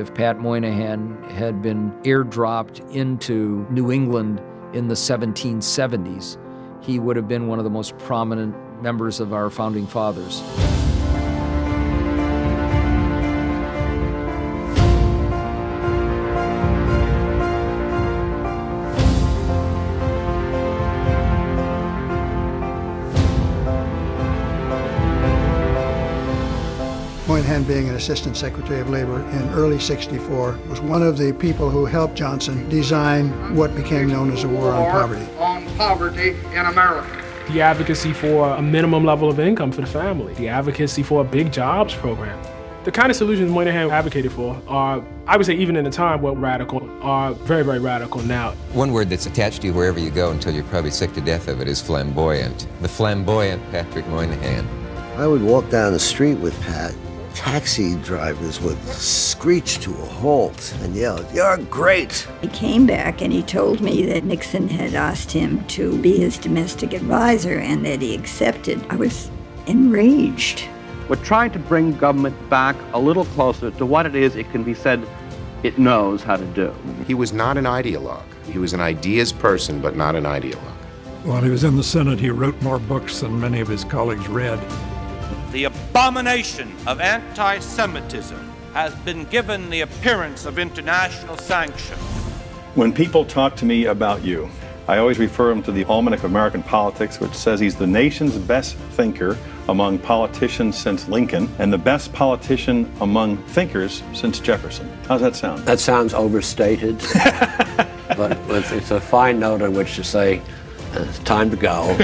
if Pat Moynihan had been airdropped into New England in the 1770s, he would have been one of the most prominent members of our founding fathers. Moynihan, being an Assistant Secretary of Labor in early '64, was one of the people who helped Johnson design what became known as the War on Poverty. On poverty in America. The advocacy for a minimum level of income for the family. The advocacy for a big jobs program. The kind of solutions Moynihan advocated for are, I would say even in the time, were radical, are very, very radical now. One word that's attached to you wherever you go until you're probably sick to death of it is flamboyant. The flamboyant Patrick Moynihan. I would walk down the street with Pat. Taxi drivers would screech to a halt and yell, "You're great!" He came back and he told me that Nixon had asked him to be his domestic advisor and that he accepted. I was enraged. We're trying to bring government back a little closer to what it is it can be said it knows how to do. He was not an ideologue. He was an ideas person, but not an ideologue. While he was in the Senate, he wrote more books than many of his colleagues read. The abomination of anti-Semitism has been given the appearance of international sanction. When people talk to me about you, I always refer them to the Almanac of American Politics, which says he's the nation's best thinker among politicians since Lincoln, and the best politician among thinkers since Jefferson. How's that sound? That sounds overstated, but it's a fine note on which to say, it's time to go.